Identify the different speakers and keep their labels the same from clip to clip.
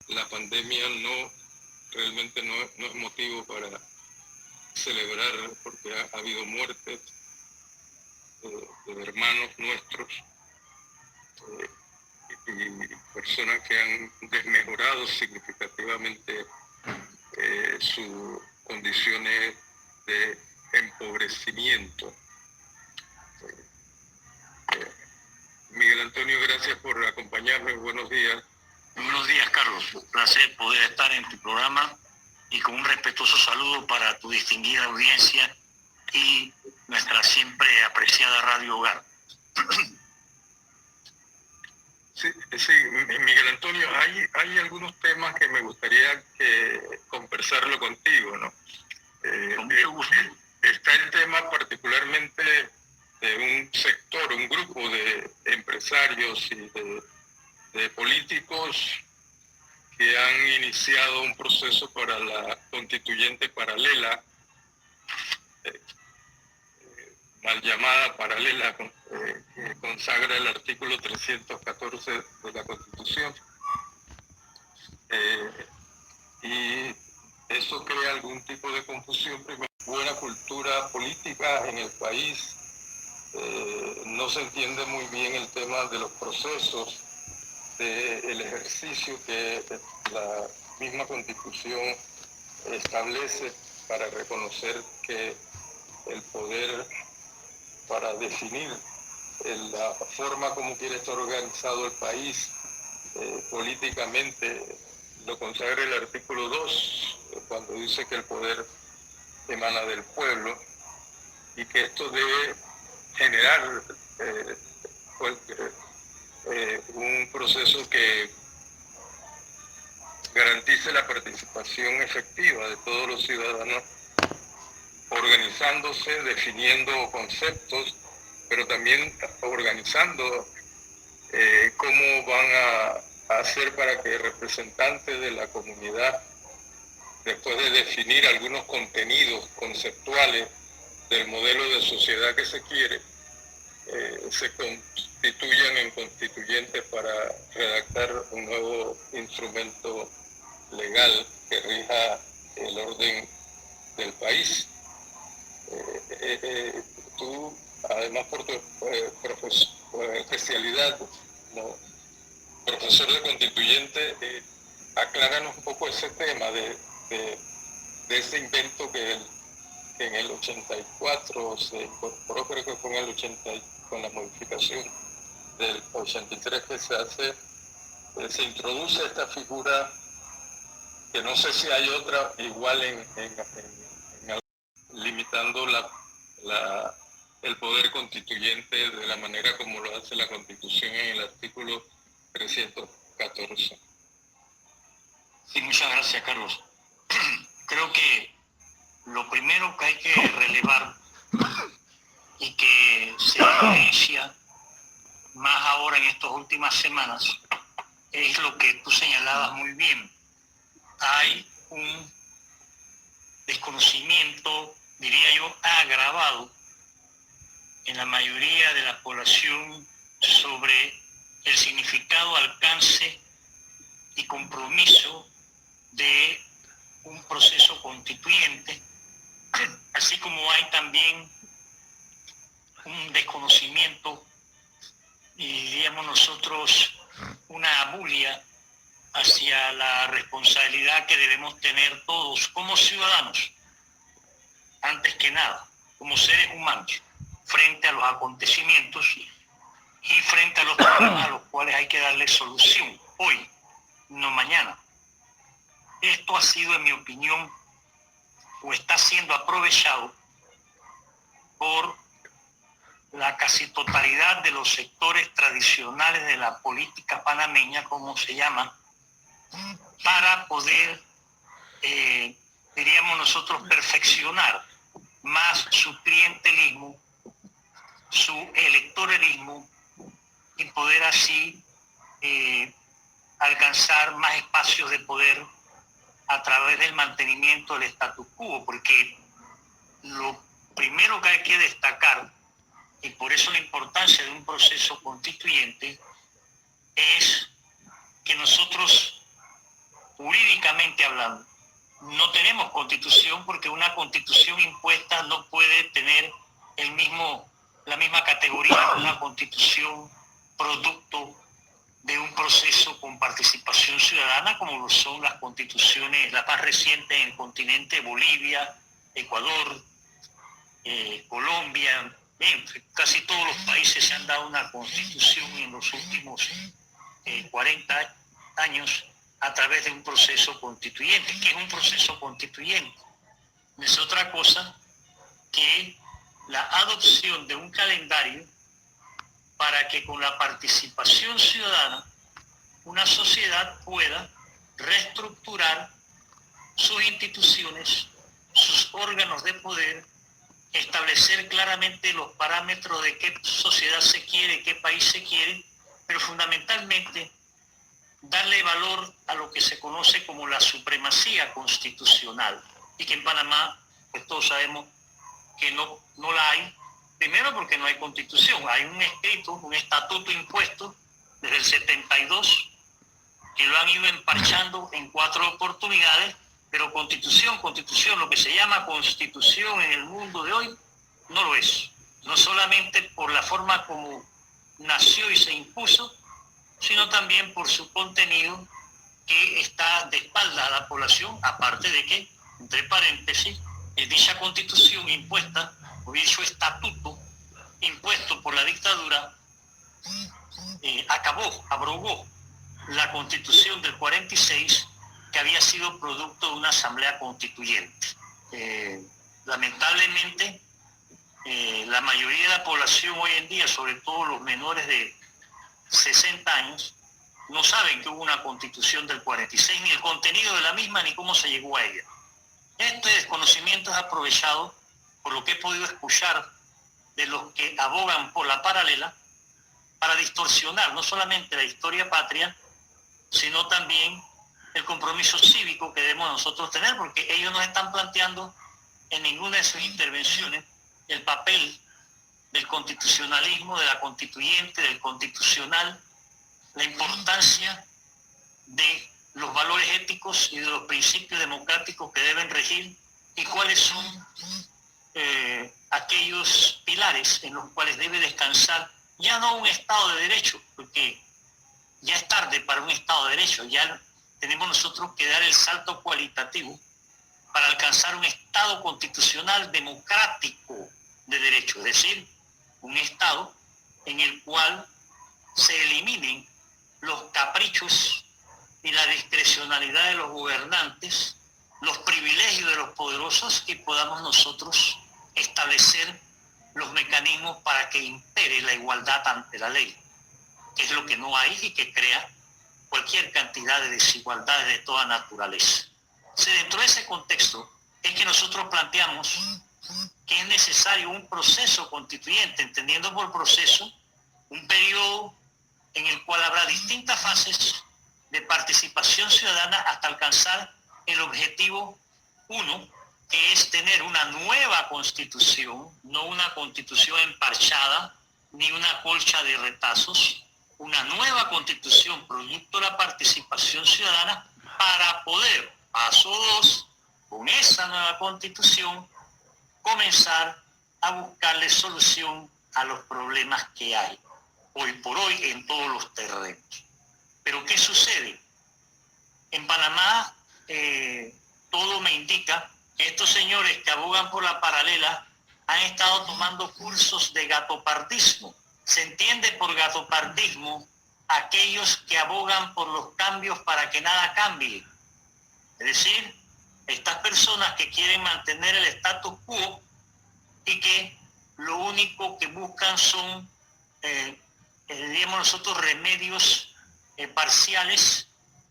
Speaker 1: la pandemia realmente no es motivo para celebrar, porque ha habido muertes de hermanos nuestros y personas que han desmejorado significativamente sus condiciones de empobrecimiento. Miguel Antonio, gracias por acompañarme. Buenos días.
Speaker 2: Buenos días, Carlos. Un placer poder estar en tu programa y con un respetuoso saludo para tu distinguida audiencia y nuestra siempre apreciada Radio Hogar.
Speaker 1: Sí, Miguel Antonio, hay algunos temas que me gustaría conversarlo contigo, ¿no?
Speaker 2: Con mucho gusto.
Speaker 1: Está el tema particularmente de un sector, un grupo de empresarios y de políticos que han iniciado un proceso para la constituyente paralela, mal llamada paralela, que consagra el artículo 314 de la Constitución. Y eso crea algún tipo de confusión. Primero, buena cultura política en el país. No se entiende muy bien el tema de los procesos, del ejercicio que la misma Constitución establece para reconocer que el poder, para definir la forma como quiere estar organizado el país políticamente, lo consagra el artículo 2, cuando dice que el poder emana del pueblo y que esto debe generar un proceso que garantice la participación efectiva de todos los ciudadanos, organizándose, definiendo conceptos, pero también organizando cómo van a hacer para que representantes de la comunidad, después de definir algunos contenidos conceptuales del modelo de sociedad que se quiere, se constituyan en constituyentes para redactar un nuevo instrumento legal que rija el orden del país. Tú, además por tu especialidad como profesor de constituyente, acláranos un poco ese tema de ese invento que en el 84 se incorporó, creo que fue en el 80, con la modificación del 83 que se hace, se introduce esta figura que no sé si hay otra igual limitando el poder constituyente de la manera como lo hace la Constitución en el artículo 314.
Speaker 2: Sí, muchas gracias, Carlos. Creo que lo primero que hay que relevar y que se evidencia más ahora en estas últimas semanas es lo que tú señalabas muy bien. Hay un desconocimiento, diría yo, agravado en la mayoría de la población sobre el significado, alcance y compromiso de un proceso constituyente, así como hay también un desconocimiento y diríamos nosotros una abulia hacia la responsabilidad que debemos tener todos como ciudadanos, antes que nada, como seres humanos, frente a los acontecimientos y frente a los problemas a los cuales hay que darle solución hoy, no mañana. Esto ha sido, en mi opinión, o está siendo aprovechado por la casi totalidad de los sectores tradicionales de la política panameña, como se llama, para poder, diríamos nosotros, perfeccionar más su clientelismo, su electoralismo y poder así alcanzar más espacios de poder a través del mantenimiento del status quo, porque lo primero que hay que destacar, y por eso la importancia de un proceso constituyente, es que nosotros jurídicamente hablando. No tenemos constitución porque una constitución impuesta no puede tener la misma categoría que una constitución producto de un proceso con participación ciudadana, como lo son las constituciones, las más recientes en el continente: Bolivia, Ecuador, Colombia. Casi todos los países se han dado una constitución en los últimos 40 años a través de un proceso constituyente. ¿Qué es un proceso constituyente? No es otra cosa que la adopción de un calendario para que con la participación ciudadana una sociedad pueda reestructurar sus instituciones, sus órganos de poder, establecer claramente los parámetros de qué sociedad se quiere, qué país se quiere, pero fundamentalmente darle valor a lo que se conoce como la supremacía constitucional, y que en Panamá, pues todos sabemos que no la hay. Primero porque no hay constitución, hay un escrito, un estatuto impuesto desde el 72, que lo han ido emparchando en 4 oportunidades, pero constitución, lo que se llama constitución en el mundo de hoy, no lo es. No solamente por la forma como nació y se impuso, sino también por su contenido, que está de espalda a la población, aparte de que, entre paréntesis, dicha constitución impuesta, o dicho estatuto impuesto por la dictadura, abrogó la constitución del 46, que había sido producto de una asamblea constituyente. Lamentablemente, la mayoría de la población hoy en día, sobre todo los menores de 60 años, no saben que hubo una constitución del 46, ni el contenido de la misma, ni cómo se llegó a ella. Este desconocimiento es aprovechado, por lo que he podido escuchar de los que abogan por la paralela, para distorsionar no solamente la historia patria, sino también el compromiso cívico que debemos nosotros tener, porque ellos nos están planteando en ninguna de sus intervenciones el papel del constitucionalismo, de la constituyente, del constitucional, la importancia de los valores éticos y de los principios democráticos que deben regir, y cuáles son aquellos pilares en los cuales debe descansar ya no un Estado de Derecho, porque ya es tarde para un Estado de Derecho, ya tenemos nosotros que dar el salto cualitativo para alcanzar un Estado constitucional democrático de derecho, es decir, un Estado en el cual se eliminen los caprichos y la discrecionalidad de los gobernantes, los privilegios de los poderosos, y podamos nosotros establecer los mecanismos para que impere la igualdad ante la ley, que es lo que no hay y que crea cualquier cantidad de desigualdades de toda naturaleza. Dentro de ese contexto es que nosotros planteamos que es necesario un proceso constituyente, entendiendo por proceso un periodo en el cual habrá distintas fases de participación ciudadana hasta alcanzar el objetivo 1, que es tener una nueva constitución, no una constitución emparchada, ni una colcha de retazos, una nueva constitución producto de la participación ciudadana, para poder, paso 2, con esa nueva constitución, comenzar a buscarle solución a los problemas que hay hoy por hoy en todos los terrenos. Pero ¿qué sucede? En Panamá todo me indica que estos señores que abogan por la paralela han estado tomando cursos de gatopardismo. Se entiende por gatopardismo aquellos que abogan por los cambios para que nada cambie. Es decir, estas personas que quieren mantener el status quo y que lo único que buscan son, diríamos nosotros, remedios parciales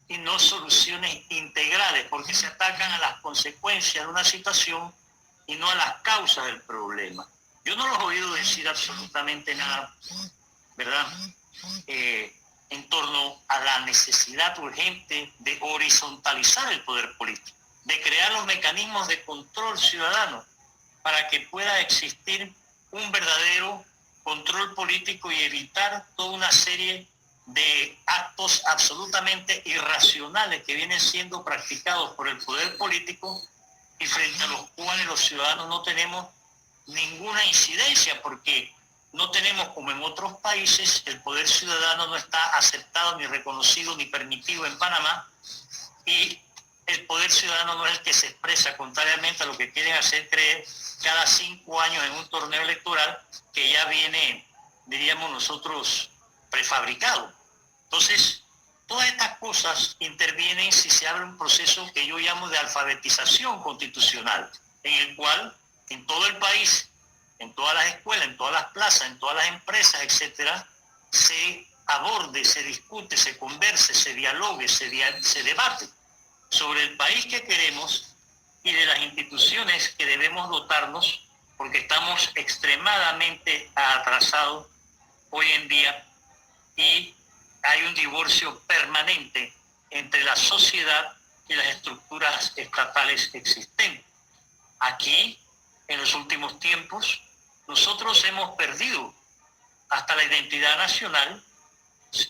Speaker 2: y no soluciones integrales, porque se atacan a las consecuencias de una situación y no a las causas del problema. Yo no los he oído decir absolutamente nada, ¿verdad?, en torno a la necesidad urgente de horizontalizar el poder político, de crear los mecanismos de control ciudadano para que pueda existir un verdadero control político y evitar toda una serie de actos absolutamente irracionales que vienen siendo practicados por el poder político y frente a los cuales los ciudadanos no tenemos ninguna incidencia, porque no tenemos, como en otros países, el poder ciudadano no está aceptado, ni reconocido, ni permitido en Panamá, y el poder ciudadano no es el que se expresa, contrariamente a lo que quieren hacer creer cada 5 años en un torneo electoral que ya viene, diríamos nosotros, prefabricado. Entonces, todas estas cosas intervienen si se abre un proceso que yo llamo de alfabetización constitucional, en el cual en todo el país, en todas las escuelas, en todas las plazas, en todas las empresas, etcétera, se aborde, se discute, se converse, se dialogue, se debate sobre el país que queremos y de las instituciones que debemos dotarnos, porque estamos extremadamente atrasados hoy en día y hay un divorcio permanente entre la sociedad y las estructuras estatales existentes. Aquí, en los últimos tiempos, nosotros hemos perdido hasta la identidad nacional,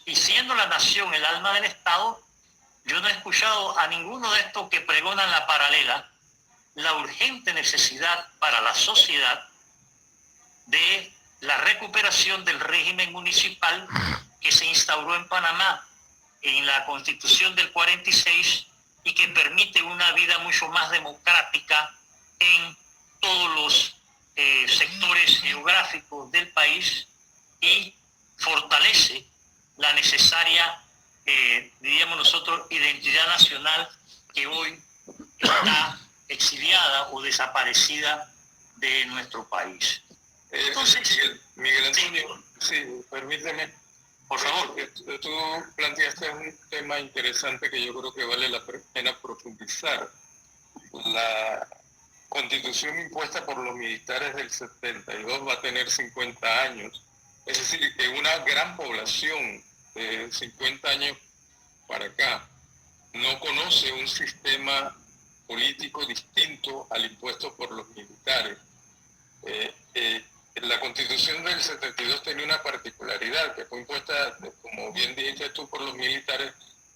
Speaker 2: y siendo la nación el alma del Estado, yo no he escuchado a ninguno de estos que pregonan la paralela, la urgente necesidad para la sociedad de la recuperación del régimen municipal que se instauró en Panamá en la Constitución del 46 y que permite una vida mucho más democrática en todos los sectores geográficos del país y fortalece la necesaria, diríamos nosotros, identidad nacional que hoy está exiliada o desaparecida de nuestro país.
Speaker 1: Entonces, Miguel Antonio, sí, permíteme, por favor. Tú planteaste un tema interesante que yo creo que vale la pena profundizar. La Constitución impuesta por los militares del 72 va a tener 50 años. Es decir, que una gran población de 50 años para acá no conoce un sistema político distinto al impuesto por los militares. La Constitución del 72 tenía una particularidad que fue impuesta, como bien dijiste tú, por los militares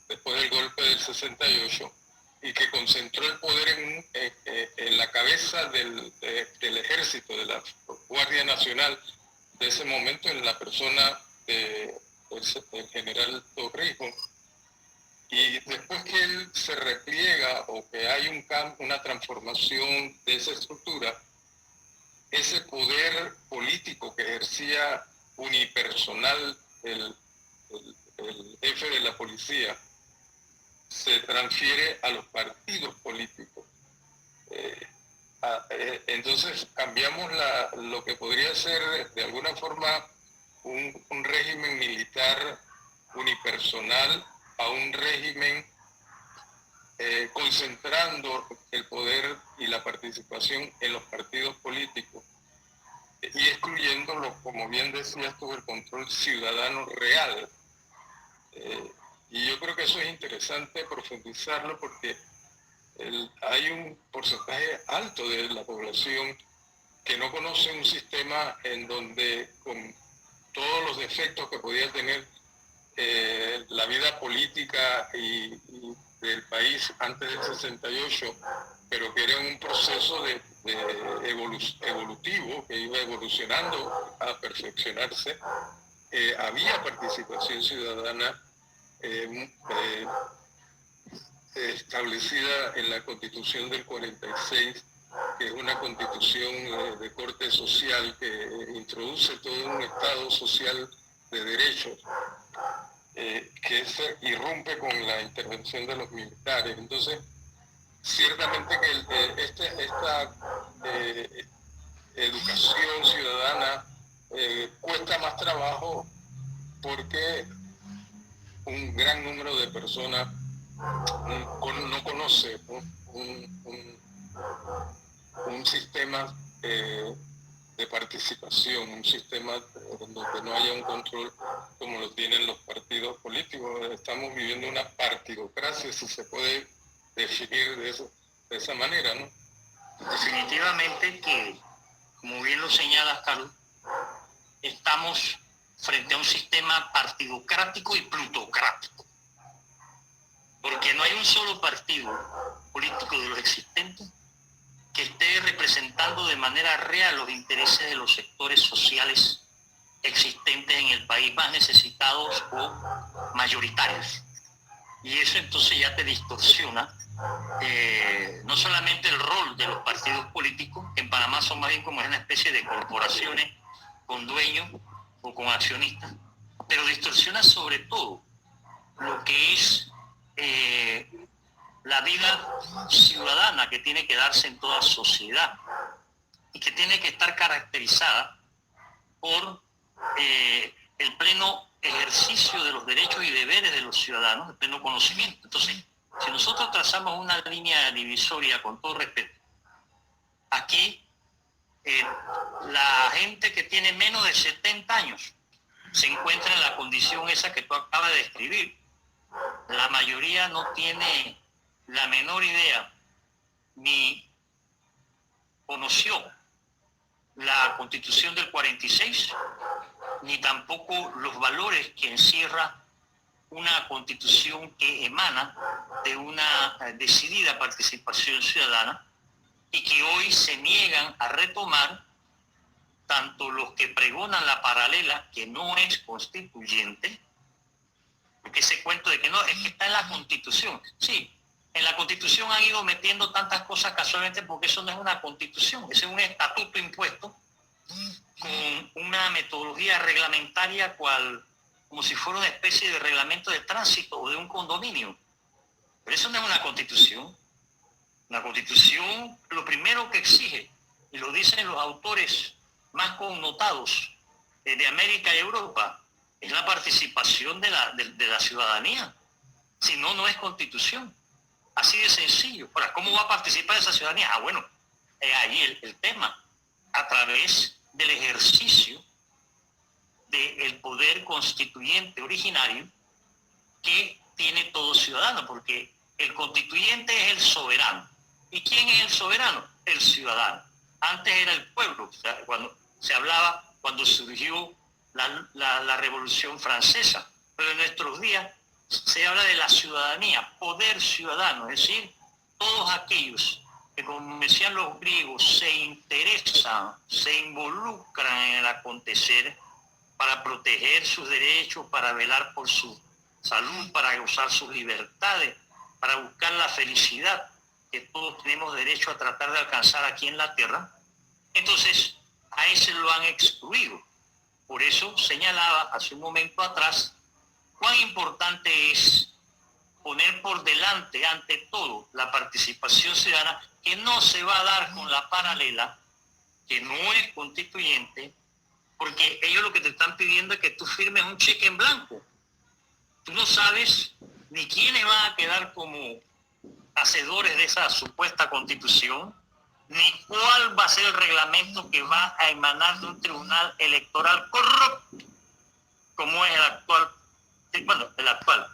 Speaker 1: después del golpe del 68 y que concentró el poder en la cabeza del ejército, de la Guardia Nacional de ese momento, en la persona del general Torrijos. Y después que él se repliega o que hay una transformación de esa estructura, ese poder político que ejercía unipersonal el jefe de la policía se transfiere a los partidos políticos. Entonces cambiamos lo que podría ser de alguna forma un régimen militar unipersonal a un régimen concentrando el poder y la participación en los partidos políticos y excluyéndolo, como bien decías tú, el control ciudadano real. Y yo creo que eso es interesante profundizarlo porque hay un porcentaje alto de la población que no conoce un sistema en donde, con todos los defectos que podía tener la vida política y del país antes del 68, pero que era un proceso evolutivo que iba evolucionando a perfeccionarse, había participación ciudadana establecida en la Constitución del 46, que es una constitución de corte social que introduce todo un Estado social de derechos, que se irrumpe con la intervención de los militares. Entonces, ciertamente que esta educación ciudadana cuesta más trabajo porque un gran número de personas no conoce un sistema de participación, un sistema donde no haya un control como lo tienen los partidos políticos. Estamos viviendo una partidocracia, si se puede definir de esa manera, ¿no?
Speaker 2: Definitivamente que, como bien lo señalas, Carlos, estamos frente a un sistema partidocrático y plutocrático. Porque no hay un solo partido político de los existentes que esté representando de manera real los intereses de los sectores sociales existentes en el país, más necesitados o mayoritarios. Y eso entonces ya te distorsiona no solamente el rol de los partidos políticos, que en Panamá son más bien como una especie de corporaciones con dueños o con accionistas, pero distorsiona sobre todo lo que es la vida ciudadana que tiene que darse en toda sociedad y que tiene que estar caracterizada por el pleno ejercicio de los derechos y deberes de los ciudadanos, el pleno conocimiento. Entonces, si nosotros trazamos una línea divisoria, con todo respeto, aquí la gente que tiene menos de 70 años se encuentra en la condición esa que tú acabas de describir. La mayoría no tiene la menor idea ni conoció la Constitución del 46, ni tampoco los valores que encierra una Constitución que emana de una decidida participación ciudadana y que hoy se niegan a retomar, tanto los que pregonan la paralela, que no es constituyente, porque ese cuento de que no, es que está en la Constitución. Sí, en la Constitución han ido metiendo tantas cosas casualmente porque eso no es una Constitución, ese es un estatuto impuesto con una metodología reglamentaria como si fuera una especie de reglamento de tránsito o de un condominio. Pero eso no es una Constitución. La Constitución lo primero que exige, y lo dicen los autores más connotados de América y Europa, es la participación de la ciudadanía. Si no, no es Constitución. Así de sencillo. Ahora, ¿cómo va a participar esa ciudadanía? Bueno, ahí el tema, a través del ejercicio del poder constituyente originario que tiene todo ciudadano, porque el constituyente es el soberano. ¿Y quién es el soberano? El ciudadano. Antes era el pueblo, o sea, cuando surgió la Revolución Francesa, pero en nuestros días se habla de la ciudadanía, poder ciudadano, es decir, todos aquellos que, como decían los griegos, se interesan, se involucran en el acontecer para proteger sus derechos, para velar por su salud, para gozar sus libertades, para buscar la felicidad que todos tenemos derecho a tratar de alcanzar aquí en la tierra. Entonces, a ese lo han excluido. Por eso señalaba hace un momento atrás cuán importante es poner por delante, ante todo, la participación ciudadana, que no se va a dar con la paralela, que no es constituyente, porque ellos lo que te están pidiendo es que tú firmes un cheque en blanco. Tú no sabes ni quiénes van a quedar como hacedores de esa supuesta constitución, ni cuál va a ser el reglamento que va a emanar de un tribunal electoral corrupto, como es el actual,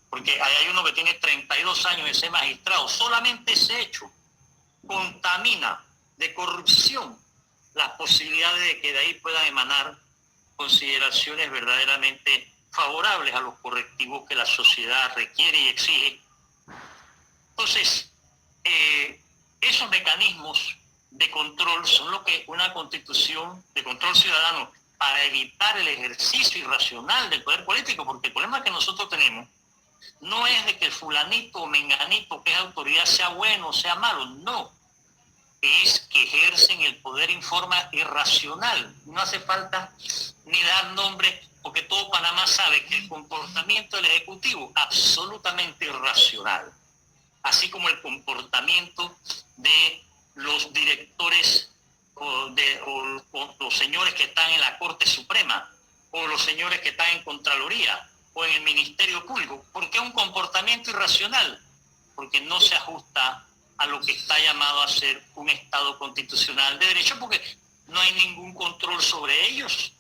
Speaker 2: porque hay uno que tiene 32 años de ser magistrado. Solamente ese hecho contamina de corrupción las posibilidades de que de ahí puedan emanar consideraciones verdaderamente favorables a los correctivos que la sociedad requiere y exige. Entonces, esos mecanismos de control son lo que una constitución de control ciudadano, para evitar el ejercicio irracional del poder político, porque el problema que nosotros tenemos no es de que el fulanito o menganito que es autoridad sea bueno o sea malo, no. Es que ejercen el poder en forma irracional. No hace falta ni dar nombre, porque todo Panamá sabe que el comportamiento del Ejecutivo absolutamente irracional, así como el comportamiento de los directores o los señores que están en la Corte Suprema, o los señores que están en Contraloría o en el Ministerio Público. ¿Por qué un comportamiento irracional? Porque no se ajusta a lo que está llamado a ser un Estado constitucional de derecho, porque no hay ningún control sobre ellos.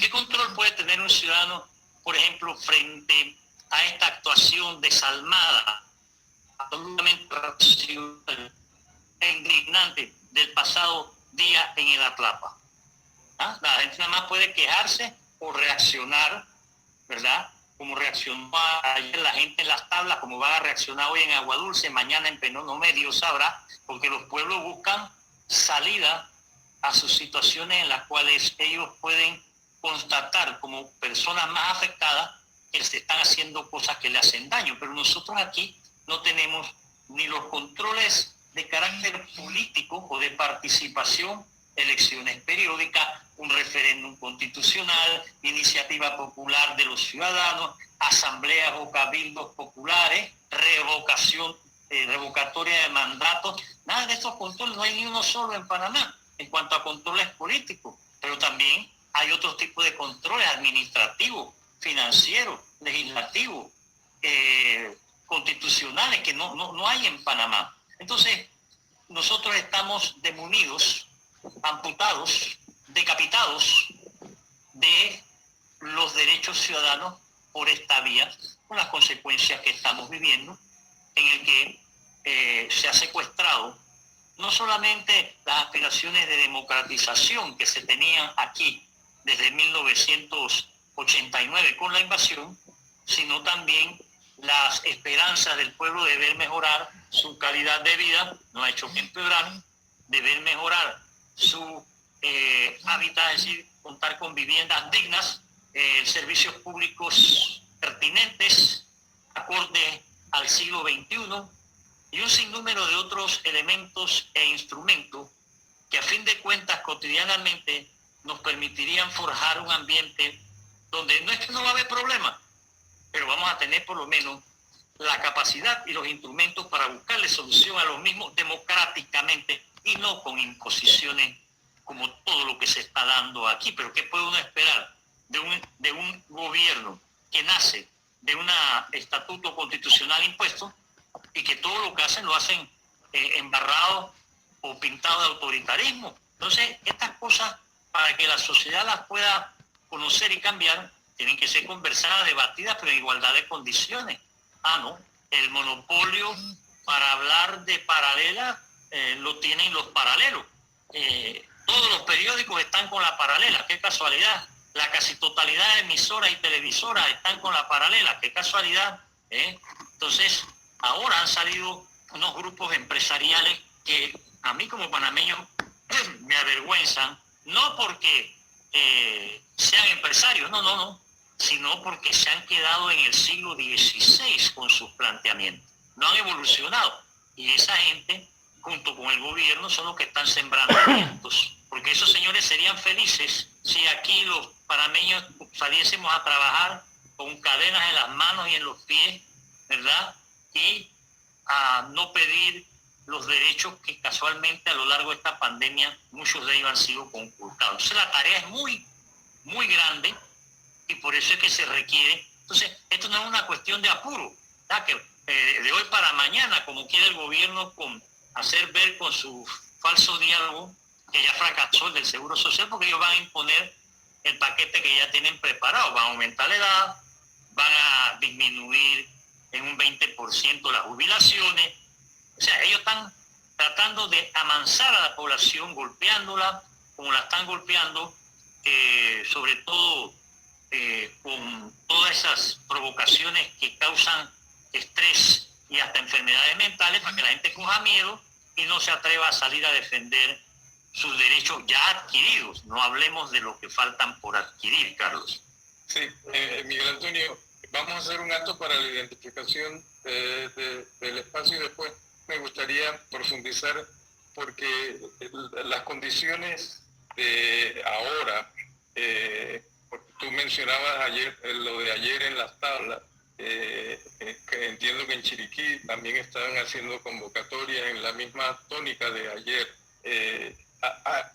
Speaker 2: ¿Qué control puede tener un ciudadano, por ejemplo, frente a esta actuación desalmada, absolutamente racional e indignante del pasado día en el Atlapa? La gente nada más puede quejarse o reaccionar, ¿verdad? Como reaccionó ayer la gente en las tablas, como van a reaccionar hoy en Agua Dulce, mañana en Penono Medio, sabrá, porque los pueblos buscan salida a sus situaciones en las cuales ellos pueden constatar como personas más afectadas que se están haciendo cosas que le hacen daño. Pero nosotros aquí no tenemos ni los controles de carácter político o de participación, elecciones periódicas, un referéndum constitucional, iniciativa popular de los ciudadanos, asambleas o cabildos populares, revocatoria de mandatos. Nada de estos controles, no hay ni uno solo en Panamá en cuanto a controles políticos, pero también hay otros tipos de controles administrativos, financieros, legislativos, constitucionales que no hay en Panamá. Entonces, nosotros estamos desmunidos, amputados, decapitados de los derechos ciudadanos por esta vía, con las consecuencias que estamos viviendo, en el que se ha secuestrado no solamente las aspiraciones de democratización que se tenían aquí desde 1989 con la invasión, sino también las esperanzas del pueblo de ver mejorar su calidad de vida, no ha hecho que empeorar, de ver mejorar su hábitat, es decir, contar con viviendas dignas, servicios públicos pertinentes, acorde al siglo XXI, y un sinnúmero de otros elementos e instrumentos que a fin de cuentas cotidianamente nos permitirían forjar un ambiente donde no es que no va a haber problema, pero vamos a tener por lo menos la capacidad y los instrumentos para buscarle solución a los mismos democráticamente y no con imposiciones como todo lo que se está dando aquí. Pero ¿qué puede uno esperar de un gobierno que nace de un estatuto constitucional impuesto y que todo lo que hacen lo hacen embarrado o pintado de autoritarismo? Entonces, estas cosas, para que la sociedad las pueda conocer y cambiar, tienen que ser conversadas, debatidas, pero en igualdad de condiciones. No, el monopolio para hablar de paralela lo tienen los paralelos. Todos los periódicos están con la paralela, qué casualidad. La casi totalidad de emisoras y televisoras están con la paralela, qué casualidad. Entonces, ahora han salido unos grupos empresariales que a mí como panameño me avergüenzan, no porque sean empresarios, no, sino porque se han quedado en el siglo XVI con sus planteamientos. No han evolucionado. Y esa gente, junto con el gobierno, son los que están sembrando vientos. Porque esos señores serían felices si aquí los panameños saliésemos a trabajar con cadenas en las manos y en los pies, ¿verdad? Y a no pedir los derechos que casualmente a lo largo de esta pandemia muchos de ellos han sido conculcados. Entonces la tarea es muy, muy grande, y por eso es que se requiere. Entonces, esto no es una cuestión de apuro, ¿verdad? Que de hoy para mañana, como quiere el gobierno hacer ver con su falso diálogo, que ya fracasó el del Seguro Social, porque ellos van a imponer el paquete que ya tienen preparado. Van a aumentar la edad, van a disminuir en un 20% las jubilaciones. O sea, ellos están tratando de amansar a la población, golpeándola, como la están golpeando, sobre todo con todas esas provocaciones que causan estrés y hasta enfermedades mentales, para que la gente coja miedo y no se atreva a salir a defender sus derechos ya adquiridos. No hablemos de lo que faltan por adquirir, Carlos.
Speaker 1: Sí, Miguel Antonio, vamos a hacer un acto para la identificación del espacio y después me gustaría profundizar, porque las condiciones de ahora, tú mencionabas ayer, lo de ayer en las tablas, que entiendo que en Chiriquí también estaban haciendo convocatorias en la misma tónica de ayer.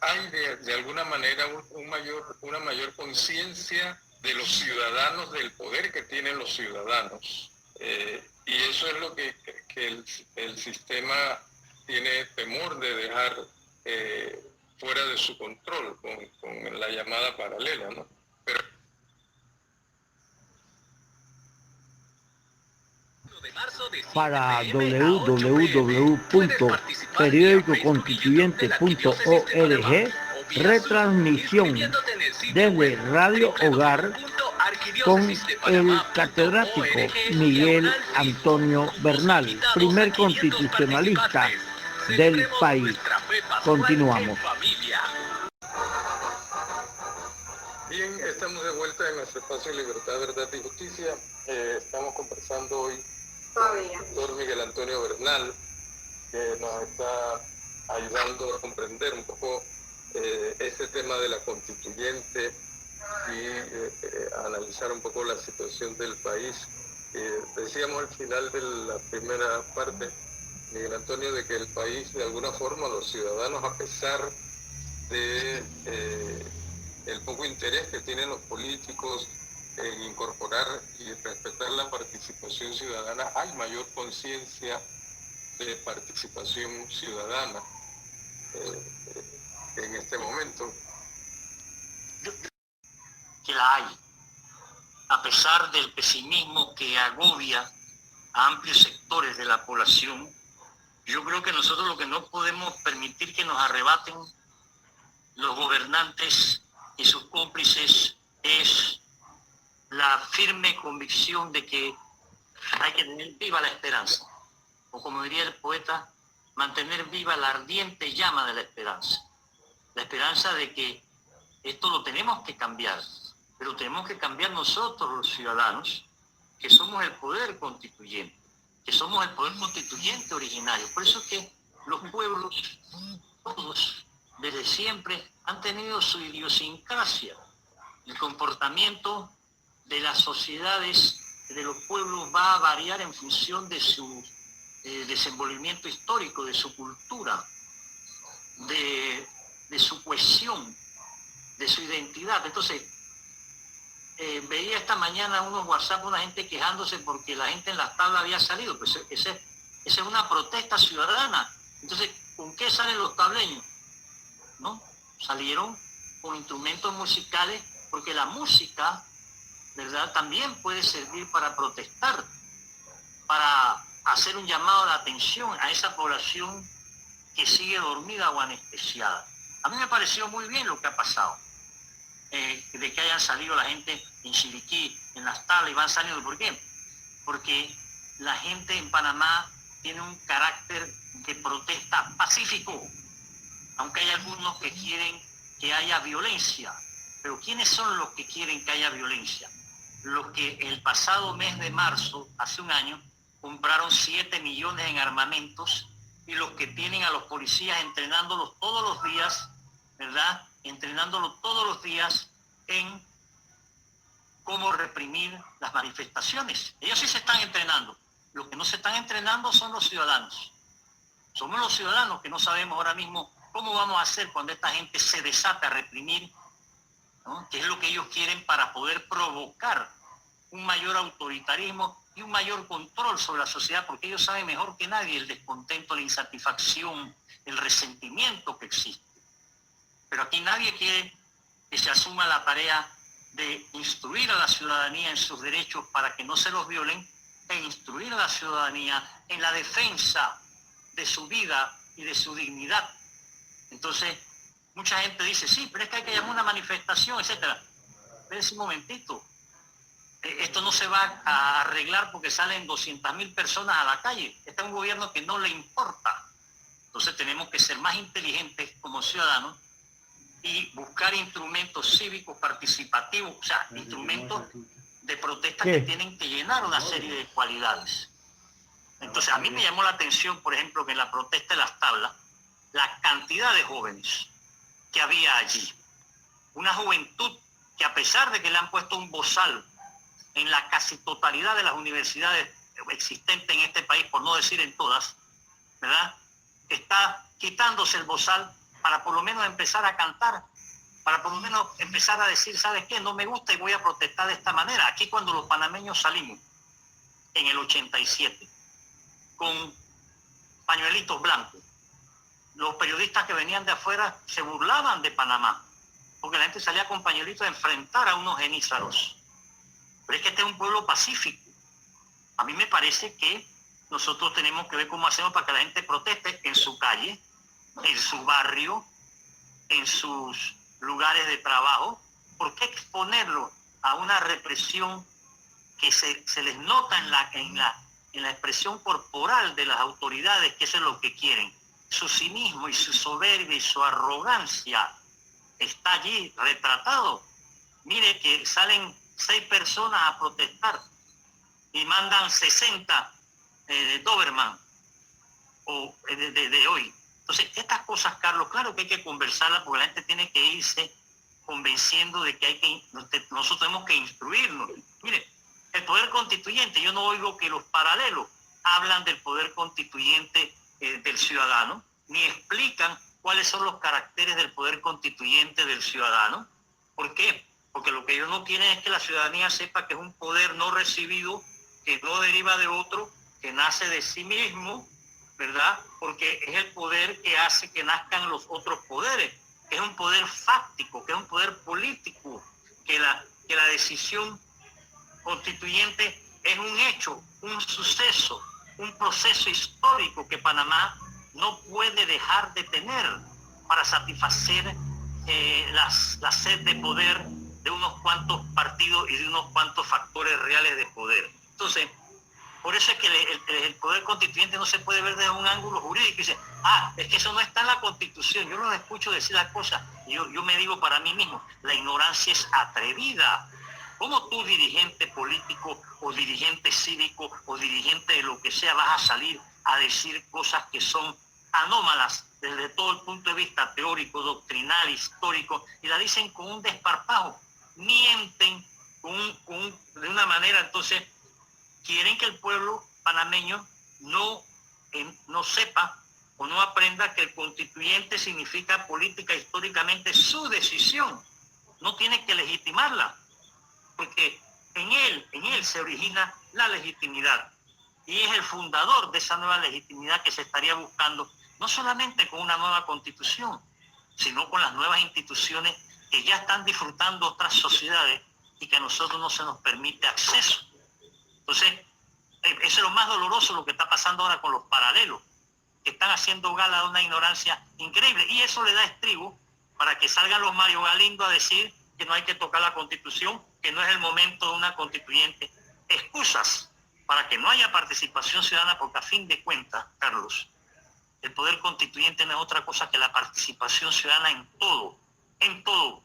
Speaker 1: Hay de alguna manera una mayor conciencia de los ciudadanos, del poder que tienen los ciudadanos, y eso es lo que el sistema tiene temor de dejar fuera de su control con la llamada paralela, ¿no? Pero
Speaker 3: para www.periodicoconstituyente.org retransmisión desde Radio Hogar con el catedrático Miguel Antonio Bernal, primer constitucionalista del país. Continuamos.
Speaker 1: Bien, estamos de vuelta en nuestro espacio Libertad, Verdad y Justicia. Estamos conversando hoy con el doctor Miguel Antonio Bernal, que nos está ayudando a comprender un poco este tema de la constituyente y analizar un poco la situación del país. Decíamos al final de la primera parte, Miguel Antonio, de que el país, de alguna forma, los ciudadanos, a pesar de el poco interés que tienen los políticos en incorporar y respetar la participación ciudadana, hay mayor conciencia de participación ciudadana en este momento.
Speaker 2: Que la hay, a pesar del pesimismo que agobia a amplios sectores de la población. Yo creo que nosotros lo que no podemos permitir que nos arrebaten los gobernantes y sus cómplices es la firme convicción de que hay que tener viva la esperanza, o como diría el poeta, mantener viva la ardiente llama de la esperanza de que esto lo tenemos que cambiar, pero tenemos que cambiar nosotros los ciudadanos, que somos el poder constituyente, originario. Por eso es que los pueblos, todos, desde siempre, han tenido su idiosincrasia. El comportamiento de las sociedades, de los pueblos, va a variar en función de su desenvolvimiento histórico, de su cultura, de su cohesión, de su identidad. Entonces, veía esta mañana unos WhatsApp, una gente quejándose porque la gente en las tablas había salido. Pues esa es una protesta ciudadana. Entonces, ¿con qué salen los tableños? ¿No? Salieron con instrumentos musicales, porque la música, ¿verdad?, también puede servir para protestar, para hacer un llamado de atención a esa población que sigue dormida o anestesiada. A mí me pareció muy bien lo que ha pasado, de que hayan salido la gente en Chiriquí, en las tablas, y van saliendo. ¿Por qué? Porque la gente en Panamá tiene un carácter de protesta pacífico, aunque hay algunos que quieren que haya violencia. Pero ¿quiénes son los que quieren que haya violencia? Los que el pasado mes de marzo, hace un año, compraron 7 millones en armamentos, y los que tienen a los policías entrenándolos todos los días, ¿verdad?, entrenándolos todos los días en cómo reprimir las manifestaciones. Ellos sí se están entrenando. Los que no se están entrenando son los ciudadanos. Somos los ciudadanos que no sabemos ahora mismo cómo vamos a hacer cuando esta gente se desata a reprimir, ¿no?, que es lo que ellos quieren para poder provocar un mayor autoritarismo y un mayor control sobre la sociedad, porque ellos saben mejor que nadie el descontento, la insatisfacción, el resentimiento que existe. Pero aquí nadie quiere que se asuma la tarea de instruir a la ciudadanía en sus derechos para que no se los violen, e instruir a la ciudadanía en la defensa de su vida y de su dignidad. Entonces, mucha gente dice, sí, pero es que hay que llamar una manifestación, etcétera. Espérense un momentito. Esto no se va a arreglar porque salen 200.000 personas a la calle. Este es un gobierno que no le importa. Entonces tenemos que ser más inteligentes como ciudadanos y buscar instrumentos cívicos participativos, o sea, instrumentos de protesta que tienen que llenar una serie de cualidades. Entonces, a mí me llamó la atención, por ejemplo, que en la protesta de las tablas, la cantidad de jóvenes que había allí. Una juventud que, a pesar de que le han puesto un bozal en la casi totalidad de las universidades existentes en este país, por no decir en todas, ¿verdad?, está quitándose el bozal para por lo menos empezar a cantar, para por lo menos empezar a decir, ¿sabes qué?, no me gusta y voy a protestar de esta manera. Aquí, cuando los panameños salimos en el 87 con pañuelitos blancos, los periodistas que venían de afuera se burlaban de Panamá, porque la gente salía con pañuelitos a enfrentar a unos genízaros. Pero es que este es un pueblo pacífico. A mí me parece que nosotros tenemos que ver cómo hacemos para que la gente proteste en su calle, en su barrio, en sus lugares de trabajo? ¿Por qué exponerlo a una represión que se les nota en la expresión corporal de las autoridades, que eso es lo que quieren? Su cinismo y su soberbia y su arrogancia está allí retratado. Mire que salen 6 personas a protestar y mandan 60 Doberman de hoy. Entonces, estas cosas, Carlos, claro que hay que conversarlas, porque la gente tiene que irse convenciendo de que nosotros tenemos que instruirnos. Mire, el poder constituyente, yo no oigo que los paralelos hablan del poder constituyente del ciudadano, ni explican cuáles son los caracteres del poder constituyente del ciudadano. ¿Por qué? Porque lo que ellos no quieren es que la ciudadanía sepa que es un poder no recibido, que no deriva de otro, que nace de sí mismo, ¿verdad? Porque es el poder que hace que nazcan los otros poderes, que es un poder fáctico, que es un poder político, que la decisión constituyente es un hecho, un suceso, un proceso histórico que Panamá no puede dejar de tener para satisfacer la sed de poder de unos cuantos partidos y de unos cuantos factores reales de poder. Entonces, por eso es que el poder constituyente no se puede ver desde un ángulo jurídico. Y dice, es que eso no está en la Constitución. Yo los escucho decir las cosas y yo me digo para mí mismo, la ignorancia es atrevida. ¿Cómo tú, dirigente político o dirigente cívico o dirigente de lo que sea, vas a salir a decir cosas que son anómalas desde todo el punto de vista teórico, doctrinal, histórico, y la dicen con un desparpajo? Mienten de una manera. Entonces, quieren que el pueblo panameño no sepa o no aprenda que el constituyente significa política históricamente su decisión. No tiene que legitimarla, porque en él se origina la legitimidad. Y es el fundador de esa nueva legitimidad que se estaría buscando, no solamente con una nueva constitución, sino con las nuevas instituciones que ya están disfrutando otras sociedades y que a nosotros no se nos permite acceso. Entonces, eso es lo más doloroso, lo que está pasando ahora con los paralelos, que están haciendo gala de una ignorancia increíble. Y eso le da estribo para que salgan los Mario Galindo a decir que no hay que tocar la Constitución, que no es el momento de una constituyente. Excusas para que no haya participación ciudadana, porque a fin de cuentas, Carlos, el poder constituyente no es otra cosa que la participación ciudadana en todo, en todo.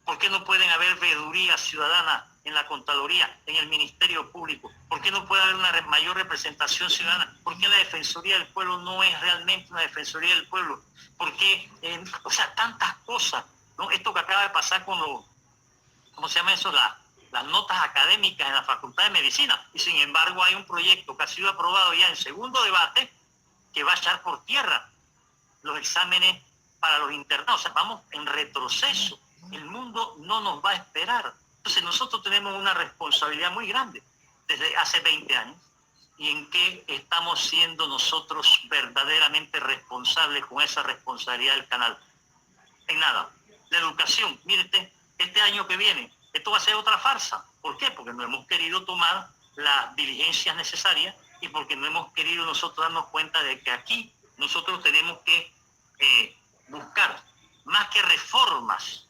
Speaker 2: ¿Por qué no pueden haber veedurías ciudadanas en la Contraloría, en el Ministerio Público? ¿Por qué no puede haber una mayor representación ciudadana? ¿Por qué la Defensoría del Pueblo no es realmente una Defensoría del Pueblo? ¿Por qué? O sea, tantas cosas, ¿no? Esto que acaba de pasar con los, ¿cómo se llama eso? Las notas académicas en la Facultad de Medicina. Y sin embargo hay un proyecto que ha sido aprobado ya en segundo debate que va a echar por tierra los exámenes para los internados. O sea, vamos en retroceso. El mundo no nos va a esperar. Entonces nosotros tenemos una responsabilidad muy grande desde hace 20 años. ¿Y en qué estamos siendo nosotros verdaderamente responsables con esa responsabilidad del canal? En nada. La educación, mírete, este año que viene, esto va a ser otra farsa. ¿Por qué? Porque no hemos querido tomar las diligencias necesarias y porque no hemos querido nosotros darnos cuenta de que aquí nosotros tenemos que buscar más que reformas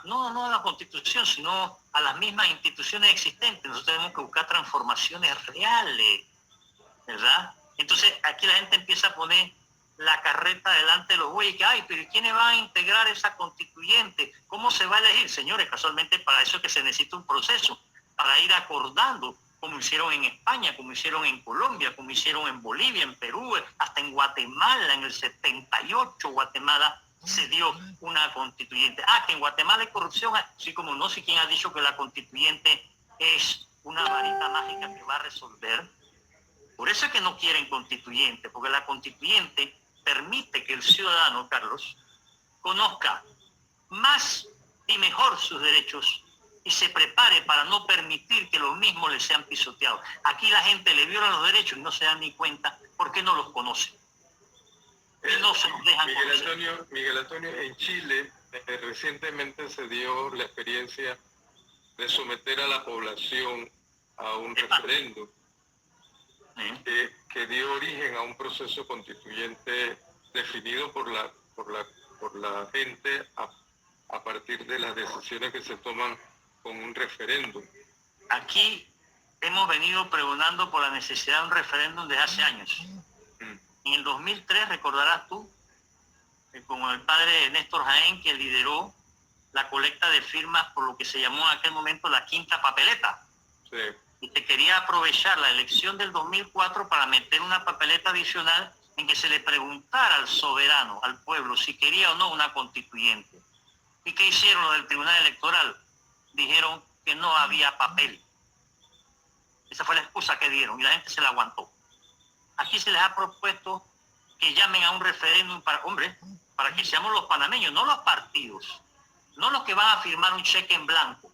Speaker 2: no a la Constitución, sino a las mismas instituciones existentes. Nosotros tenemos que buscar transformaciones reales, ¿verdad? Entonces aquí la gente empieza a poner la carreta delante de los bueyes, que pero ¿quiénes van a integrar esa constituyente? ¿Cómo se va a elegir? Señores, casualmente para eso es que se necesita un proceso, para ir acordando, como hicieron en España, como hicieron en Colombia, como hicieron en Bolivia, en Perú, hasta en Guatemala, en el 78 Guatemala se dio una constituyente. Que en Guatemala hay corrupción, sí, como no sé quién ha dicho que la constituyente es una varita mágica que va a resolver. Por eso es que no quieren constituyente, porque la constituyente permite que el ciudadano, Carlos, conozca más y mejor sus derechos y se prepare para no permitir que los mismos le sean pisoteados. Aquí la gente le viola los derechos y no se dan ni cuenta porque no los conoce. Y no se nos dejan conocer.
Speaker 1: Miguel Antonio, en Chile recientemente se dio la experiencia de someter a la población a un referéndum que dio origen a un proceso constituyente definido por la por la gente a partir de las decisiones que se toman con un referéndum.
Speaker 2: Aquí hemos venido pregonando por la necesidad de un referéndum desde hace años. En el 2003, recordarás tú, con el padre Néstor Jaén, que lideró la colecta de firmas por lo que se llamó en aquel momento la quinta papeleta.
Speaker 1: Sí.
Speaker 2: Y que quería aprovechar la elección del 2004 para meter una papeleta adicional en que se le preguntara al soberano, al pueblo, si quería o no una constituyente. ¿Y qué hicieron los del Tribunal Electoral? Dijeron que no había papel. Esa fue la excusa que dieron y la gente se la aguantó. Aquí se les ha propuesto que llamen a un referéndum para que seamos los panameños, no los partidos, no los que van a firmar un cheque en blanco.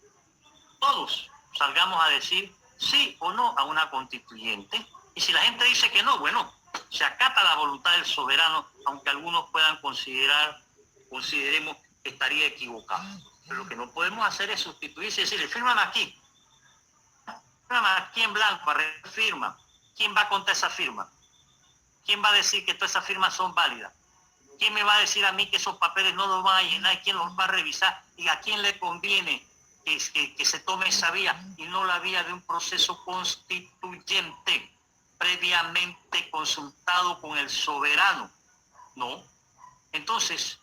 Speaker 2: Todos salgamos a decir sí o no a una constituyente. Y si la gente dice que no, bueno, se acata la voluntad del soberano, aunque algunos puedan consideremos que estaría equivocado. Pero lo que no podemos hacer es sustituirse y decirle, fírmame aquí en blanco, firma. ¿Quién va a contar esa firma? ¿Quién va a decir que todas esas firmas son válidas? ¿Quién me va a decir a mí que esos papeles no los van a llenar? ¿Quién los va a revisar? ¿Y a quién le conviene que se tome esa vía y no la vía de un proceso constituyente previamente consultado con el soberano? No. Entonces,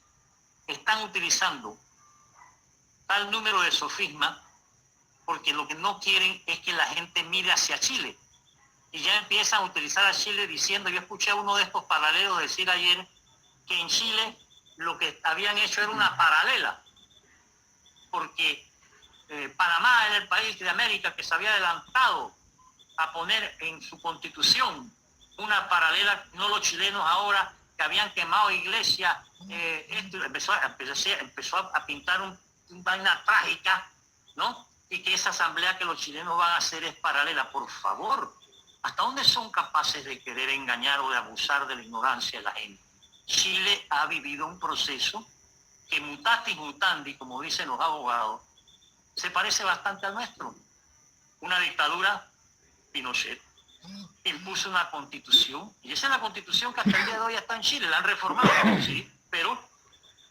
Speaker 2: están utilizando tal número de sofismas porque lo que no quieren es que la gente mire hacia Chile. Y ya empiezan a utilizar a Chile diciendo, yo escuché a uno de estos paralelos decir ayer que en Chile lo que habían hecho era una paralela, porque Panamá era el país de América que se había adelantado a poner en su constitución una paralela, no los chilenos ahora que habían quemado iglesias, empezó a pintar una vaina trágica, ¿no? Y que esa asamblea que los chilenos van a hacer es paralela. Por favor, ¿hasta dónde son capaces de querer engañar o de abusar de la ignorancia de la gente? Chile ha vivido un proceso que mutatis mutandi, como dicen los abogados, se parece bastante al nuestro. Una dictadura, Pinochet, impuso una constitución, y esa es la constitución que hasta el día de hoy está en Chile, la han reformado, sí, pero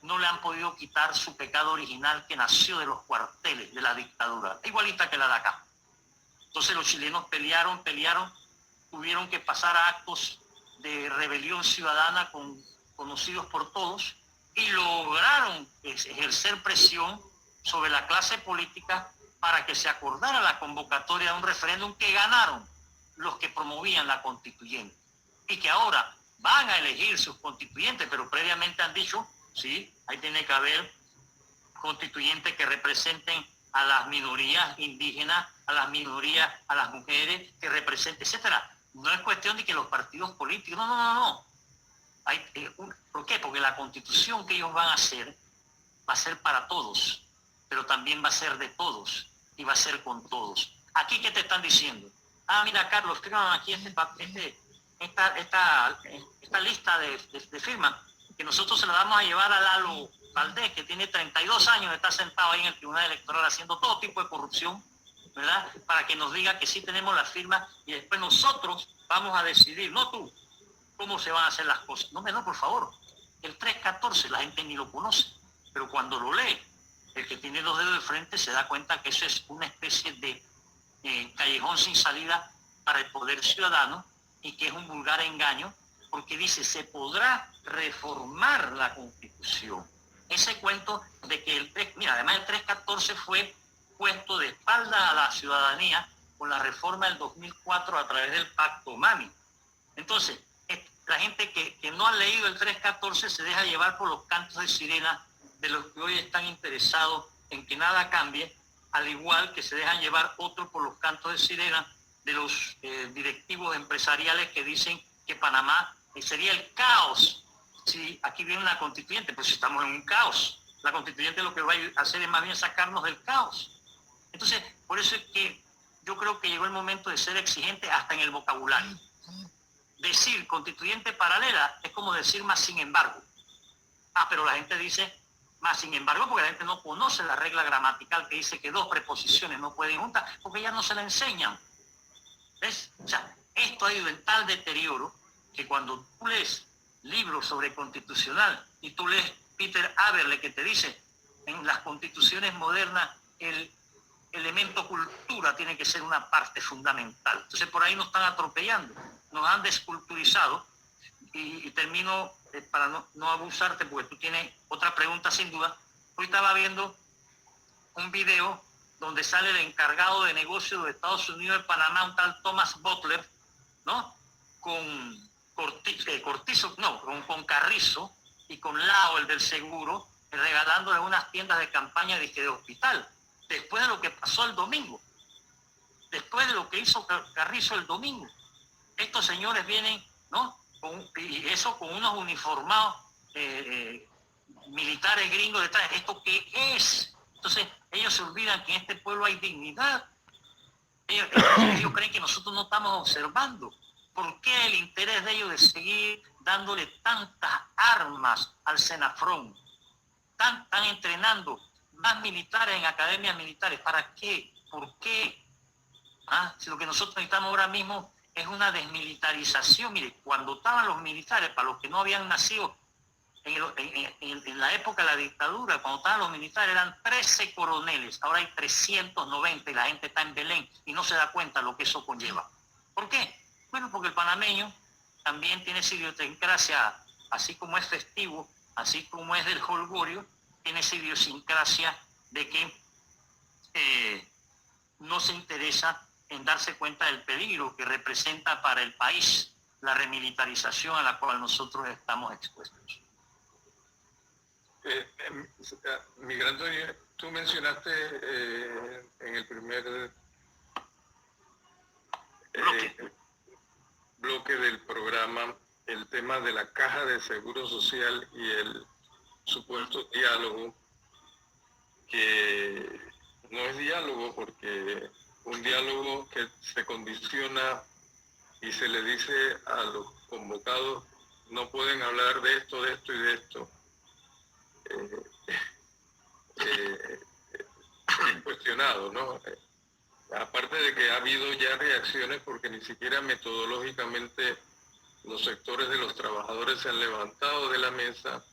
Speaker 2: no le han podido quitar su pecado original que nació de los cuarteles de la dictadura, igualita que la de acá. Entonces los chilenos pelearon, tuvieron que pasar a actos de rebelión ciudadana conocidos por todos y lograron ejercer presión sobre la clase política para que se acordara la convocatoria de un referéndum que ganaron los que promovían la constituyente y que ahora van a elegir sus constituyentes, pero previamente han dicho, sí, ahí tiene que haber constituyentes que representen a las minorías indígenas, a las minorías, a las mujeres, que representen, etcétera. No es cuestión de que los partidos políticos, no. ¿Por qué? Porque la constitución que ellos van a hacer va a ser para todos, pero también va a ser de todos y va a ser con todos. Aquí, ¿qué te están diciendo? Mira, Carlos, firman aquí esta lista de firmas que nosotros se la vamos a llevar a Lalo Valdés, que tiene 32 años de estar sentado ahí en el Tribunal Electoral haciendo todo tipo de corrupción, ¿verdad? Para que nos diga que sí tenemos las firmas y después nosotros vamos a decidir, no tú, cómo se van a hacer las cosas. No, por favor. El 314 la gente ni lo conoce, pero cuando lo lee, el que tiene dos dedos de frente se da cuenta que eso es una especie de callejón sin salida para el poder ciudadano y que es un vulgar engaño porque dice se podrá reformar la Constitución. Ese cuento de que además el 314 fue puesto de espalda a la ciudadanía con la reforma del 2004 a través del Pacto Mami. Entonces, la gente que no ha leído el 314 se deja llevar por los cantos de sirena de los que hoy están interesados en que nada cambie, al igual que se dejan llevar otros por los cantos de sirena de los directivos empresariales que dicen que Panamá sería el caos. Sí, aquí viene una constituyente, pues estamos en un caos. La constituyente lo que va a hacer es más bien sacarnos del caos. Entonces, por eso es que yo creo que llegó el momento de ser exigente hasta en el vocabulario. Decir constituyente paralela es como decir más sin embargo. Pero la gente dice más sin embargo porque la gente no conoce la regla gramatical que dice que dos preposiciones no pueden juntar porque ya no se la enseñan. ¿Ves? O sea, esto ha ido en tal deterioro que cuando tú lees libros sobre constitucional y tú lees Peter Aberle, que te dice, en las constituciones modernas el elemento cultura tiene que ser una parte fundamental. Entonces por ahí nos están atropellando, nos han desculturizado. Y termino, para no abusarte, porque tú tienes otra pregunta sin duda. Hoy estaba viendo un video donde sale el encargado de negocios de Estados Unidos de Panamá, un tal Thomas Butler, ¿no? Con Carrizo y con Lao, el del seguro, regalándole unas tiendas de campaña de hospital, después de lo que pasó el domingo, después de lo que hizo Carrizo el domingo. Estos señores vienen, ¿no? Y eso con unos uniformados militares gringos detrás. ¿Esto qué es? Entonces ellos se olvidan que en este pueblo hay dignidad. Ellos creen que nosotros no estamos observando. ¿Por qué el interés de ellos de seguir dándole tantas armas al Senafrón? Están entrenando más militares en academias militares. ¿Para qué? ¿Por qué? Si lo que nosotros necesitamos ahora mismo es una desmilitarización. Mire, cuando estaban los militares, para los que no habían nacido en la época de la dictadura, cuando estaban los militares eran 13 coroneles, ahora hay 390 y la gente está en Belén y no se da cuenta lo que eso conlleva. ¿Por qué? Bueno, porque el panameño también tiene esa idiosincrasia, así como es festivo, así como es del jolgorio, tiene esa idiosincrasia de que no se interesa en darse cuenta del peligro que representa para el país la remilitarización a la cual nosotros estamos expuestos.
Speaker 1: Miguel Antonio, tú mencionaste en el primer bloque del programa el tema de la Caja de Seguro Social y el supuesto diálogo, que no es diálogo porque un diálogo que se condiciona y se le dice a los convocados no pueden hablar de esto y de esto. Es cuestionado, ¿no? Aparte de que ha habido ya reacciones porque ni siquiera metodológicamente los sectores de los trabajadores se han levantado de la mesa,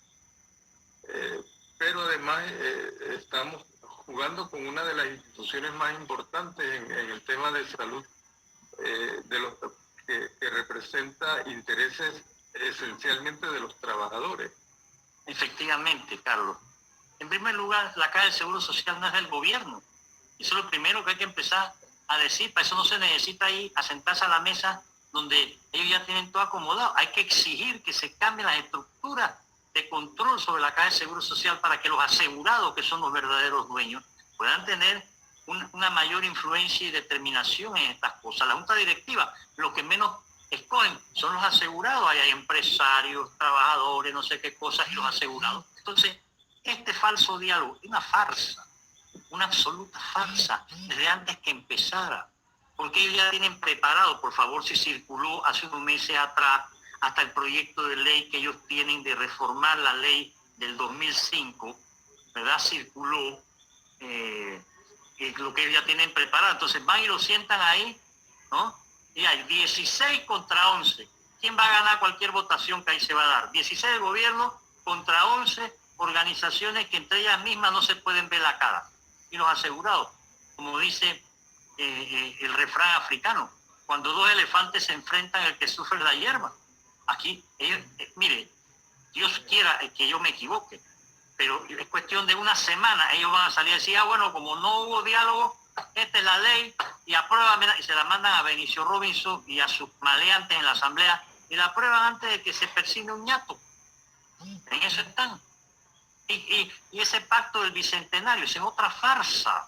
Speaker 1: pero además estamos jugando con una de las instituciones más importantes en el tema de salud, de los que representa intereses esencialmente de los trabajadores.
Speaker 2: Efectivamente, Carlos. En primer lugar, la Caja del Seguro Social no es del gobierno. Eso es lo primero que hay que empezar a decir. Para eso no se necesita ir a sentarse a la mesa donde ellos ya tienen todo acomodado. Hay que exigir que se cambien las estructuras de control sobre la Caja del Seguro Social para que los asegurados, que son los verdaderos dueños, puedan tener una mayor influencia y determinación en estas cosas. La Junta Directiva, lo que menos escogen son los asegurados. Ahí hay empresarios, trabajadores, no sé qué cosas, y los asegurados. Entonces, este falso diálogo es una farsa, una absoluta farsa, desde antes que empezara. Porque ellos ya tienen preparado, por favor, si circuló hace unos meses atrás, hasta el proyecto de ley que ellos tienen de reformar la ley del 2005, ¿verdad? Circuló lo que ellos ya tienen preparado. Entonces van y lo sientan ahí, ¿no? Y hay 16 contra 11. ¿Quién va a ganar cualquier votación que ahí se va a dar? 16 del gobierno contra 11 organizaciones que entre ellas mismas no se pueden ver la cara. Y los asegurados, como dice el refrán africano, cuando dos elefantes se enfrentan, el que sufre la hierba. Aquí, mire, Dios quiera que yo me equivoque, pero es cuestión de una semana. Ellos van a salir a decir, bueno, como no hubo diálogo, esta es la ley, y aprueban, y se la mandan a Benicio Robinson y a sus maleantes en la asamblea, y la aprueban antes de que se persigne un ñato. En eso están. Y ese pacto del bicentenario, esa es otra farsa.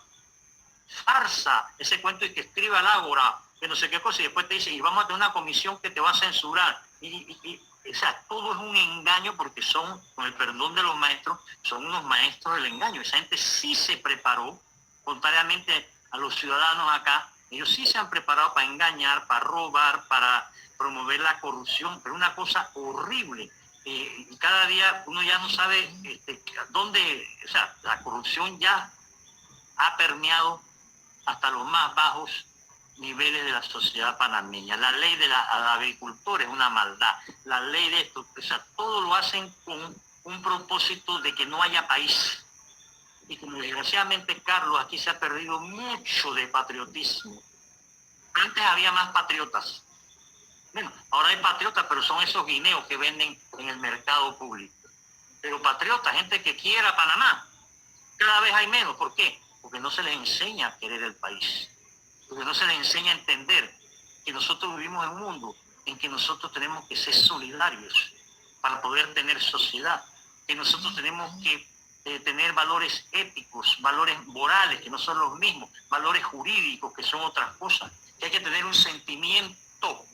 Speaker 2: Ese cuento y que escriba el Ágora, que no sé qué cosa, y después te dice, y vamos a tener una comisión que te va a censurar. O sea, todo es un engaño, porque son, con el perdón de los maestros, son unos maestros del engaño. Esa gente sí se preparó, contrariamente a los ciudadanos acá, ellos sí se han preparado para engañar, para robar, para promover la corrupción, pero una cosa horrible. Y cada día uno ya no sabe dónde, o sea, la corrupción ya ha permeado hasta los más bajos niveles de la sociedad panameña. La ley de la agricultura es una maldad. La ley de esto, o sea, todo lo hacen con un propósito de que no haya país. Y como desgraciadamente, Carlos, aquí se ha perdido mucho de patriotismo. Antes había más patriotas. Bueno, ahora hay patriotas, pero son esos guineos que venden en el mercado público. Pero patriotas, gente que quiera Panamá, cada vez hay menos. ¿Por qué? Porque no se les enseña a querer el país. Porque no se les enseña a entender que nosotros vivimos en un mundo en que nosotros tenemos que ser solidarios para poder tener sociedad. Que nosotros tenemos que tener valores éticos, valores morales, que no son los mismos, valores jurídicos, que son otras cosas. Que hay que tener un sentimiento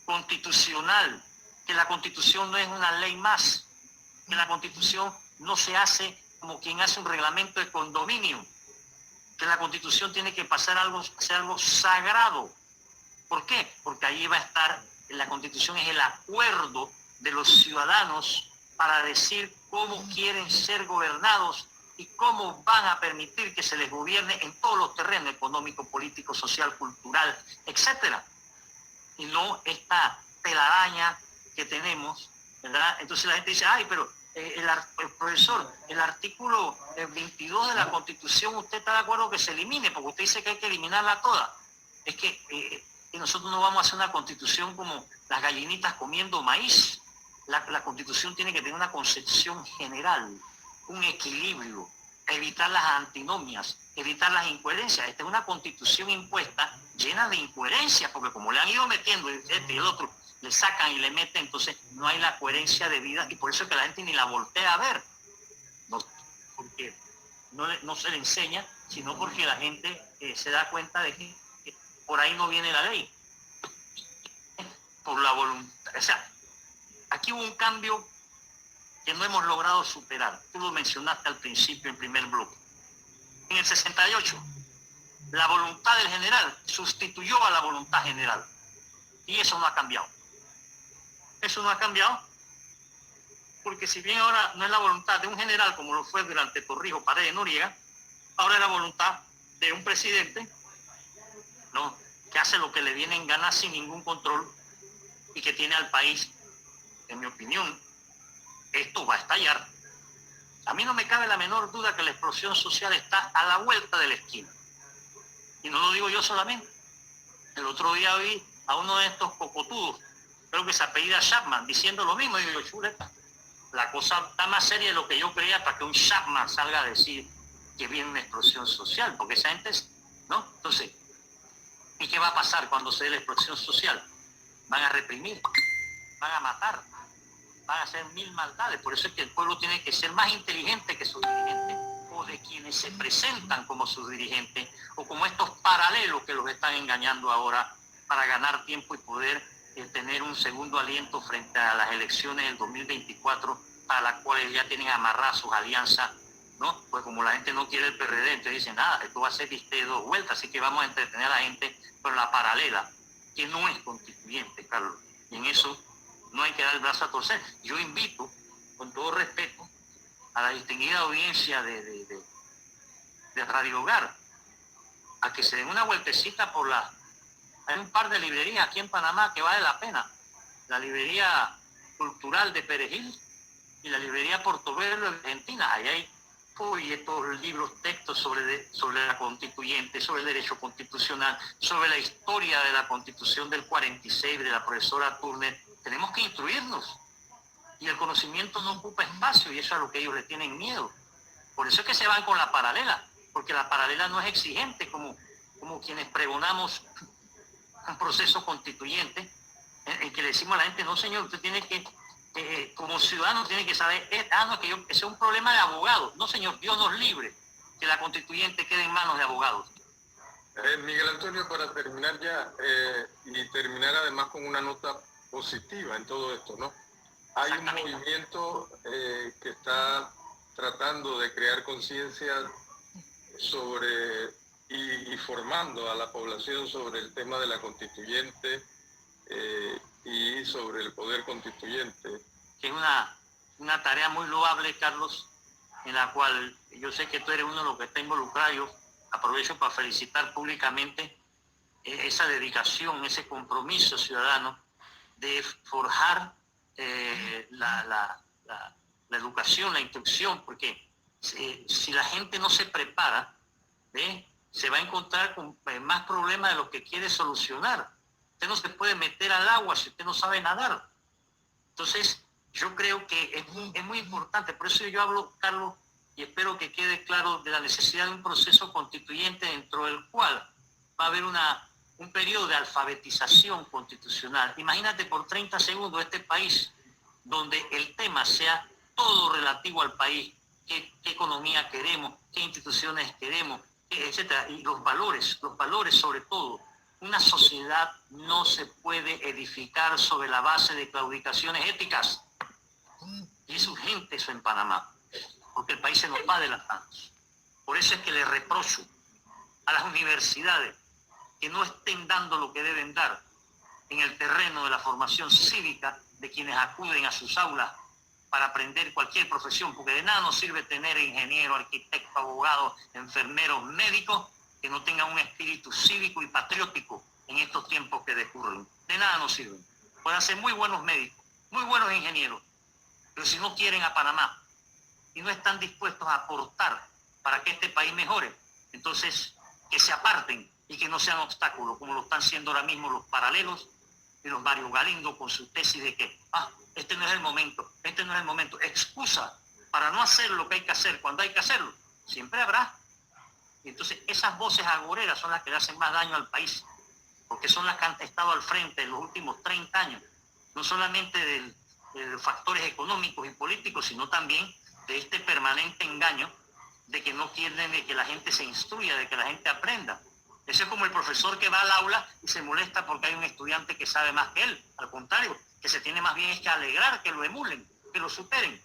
Speaker 2: constitucional, que la Constitución no es una ley más, que la Constitución no se hace como quien hace un reglamento de condominio, que la Constitución tiene que pasar a ser algo sagrado. ¿Por qué? Porque ahí va a estar, la Constitución es el acuerdo de los ciudadanos para decir cómo quieren ser gobernados y cómo van a permitir que se les gobierne en todos los terrenos, económico, político, social, cultural, etcétera. Y no esta telaraña que tenemos, ¿verdad? Entonces la gente dice, ay, pero el profesor, el artículo 22 de la Constitución, ¿usted está de acuerdo que se elimine? Porque usted dice que hay que eliminarla toda. Es que nosotros no vamos a hacer una Constitución como las gallinitas comiendo maíz. La Constitución tiene que tener una concepción general, un equilibrio, evitar las antinomias, evitar las incoherencias. Esta es una Constitución impuesta llena de incoherencias, porque como le han ido metiendo este y el otro, le sacan y le meten, entonces no hay la coherencia de vida, y por eso es que la gente ni la voltea a ver. No, porque no se le enseña, sino porque la gente se da cuenta de que por ahí no viene la ley. Por la voluntad. O sea, aquí hubo un cambio que no hemos logrado superar. Tú lo mencionaste al principio, en primer bloque. En el 68, la voluntad del general sustituyó a la voluntad general. Y eso no ha cambiado. Eso no ha cambiado, porque si bien ahora no es la voluntad de un general, como lo fue durante Torrijos, Paredes, Noriega, ahora es la voluntad de un presidente, ¿no?, que hace lo que le viene en gana sin ningún control y que tiene al país, en mi opinión, esto va a estallar. A mí no me cabe la menor duda que la explosión social está a la vuelta de la esquina. Y no lo digo yo solamente. El otro día vi a uno de estos cocotudos, creo que se apellida Chapman, diciendo lo mismo. Y digo, chuleta, la cosa está más seria de lo que yo creía para que un Chapman salga a decir que viene una explosión social, porque esa gente es, ¿no? Entonces, ¿y qué va a pasar cuando se dé la explosión social? Van a reprimir, van a matar, van a hacer mil maldades. Por eso es que el pueblo tiene que ser más inteligente que sus dirigentes, o de quienes se presentan como sus dirigentes, o como estos paralelos que los están engañando ahora para ganar tiempo y poder tener un segundo aliento frente a las elecciones del 2024, para las cuales ya tienen amarradas sus alianzas, ¿no? Pues como la gente no quiere el PRD, entonces dicen, nada, esto va a ser de dos vueltas, así que vamos a entretener a la gente con la paralela, que no es constituyente, Carlos. Y en eso no hay que dar el brazo a torcer. Yo invito, con todo respeto, a la distinguida audiencia de Radio Hogar, a que se den una vueltecita por la... Hay un par de librerías aquí en Panamá que vale la pena. La librería cultural de Perejil y la librería Portobelo de Argentina. Ahí hay folletos, libros, textos sobre la constituyente, sobre el derecho constitucional, sobre la historia de la Constitución del 46 de la profesora Turner. Tenemos que instruirnos. Y el conocimiento no ocupa espacio, y eso es a lo que ellos le tienen miedo. Por eso es que se van con la paralela, porque la paralela no es exigente como quienes pregonamos un proceso constituyente en que le decimos a la gente, no señor, usted tiene que, como ciudadano tiene que saber, no, que ese es un problema de abogados. No señor, Dios nos libre que la constituyente quede en manos de abogados.
Speaker 1: Miguel Antonio, para terminar ya, y terminar además con una nota positiva en todo esto, ¿no? Hay un movimiento que está tratando de crear conciencia sobre y formando a la población sobre el tema de la constituyente y sobre el poder constituyente.
Speaker 2: Es una tarea muy loable, Carlos, en la cual yo sé que tú eres uno de los que está involucrado. Yo aprovecho para felicitar públicamente esa dedicación, ese compromiso ciudadano de forjar la educación, la instrucción, porque si la gente no se prepara, se va a encontrar con más problemas de los que quiere solucionar. Usted no se puede meter al agua si usted no sabe nadar. Entonces, yo creo que es muy importante. Por eso yo hablo, Carlos, y espero que quede claro de la necesidad de un proceso constituyente dentro del cual va a haber un periodo de alfabetización constitucional. Imagínate por 30 segundos este país donde el tema sea todo relativo al país, qué economía queremos, qué instituciones queremos, etcétera, y los valores sobre todo. Una sociedad no se puede edificar sobre la base de claudicaciones éticas. Y es urgente eso en Panamá, porque el país se nos va de las manos. Por eso es que le reprocho a las universidades que no estén dando lo que deben dar en el terreno de la formación cívica de quienes acuden a sus aulas para aprender cualquier profesión, porque de nada nos sirve tener ingeniero, arquitecto, abogado, enfermeros, médicos que no tengan un espíritu cívico y patriótico en estos tiempos que decurren. De nada nos sirven. Pueden ser muy buenos médicos, muy buenos ingenieros, pero si no quieren a Panamá y no están dispuestos a aportar para que este país mejore, entonces que se aparten y que no sean obstáculos, como lo están siendo ahora mismo los paralelos y los Mario Galindo con su tesis de que este no es el momento, excusa para no hacer lo que hay que hacer cuando hay que hacerlo, siempre habrá. Y entonces esas voces agoreras son las que le hacen más daño al país, porque son las que han estado al frente en los últimos 30 años, no solamente de factores económicos y políticos, sino también de este permanente engaño de que no quieren de que la gente se instruya, de que la gente aprenda. Ese es como el profesor que va al aula y se molesta porque hay un estudiante que sabe más que él. Al contrario, que se tiene más bien es que alegrar, que lo emulen, que lo superen,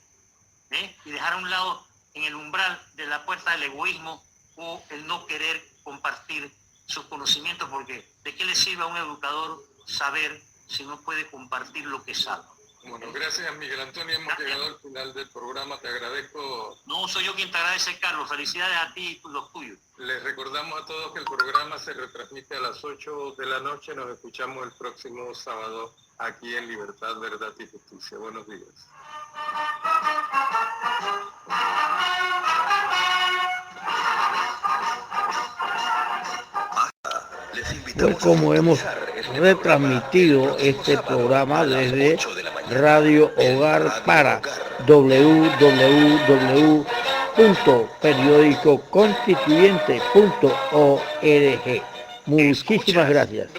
Speaker 2: y dejar a un lado en el umbral de la puerta del egoísmo o el no querer compartir sus conocimientos, porque ¿de qué le sirve a un educador saber si no puede compartir lo que sabe?
Speaker 1: Bueno, gracias Miguel Antonio, hemos llegado al final del programa, te agradezco.
Speaker 2: No, soy yo quien te agradece, Carlos, felicidades a ti y los tuyos.
Speaker 1: Les recordamos a todos que el programa se retransmite a las 8 de la noche, nos escuchamos el próximo sábado aquí en Libertad, Verdad y Justicia. Buenos días.
Speaker 3: Pues como hemos retransmitido este programa desde Radio Hogar para www.periodicoconstituyente.org. Muchísimas gracias.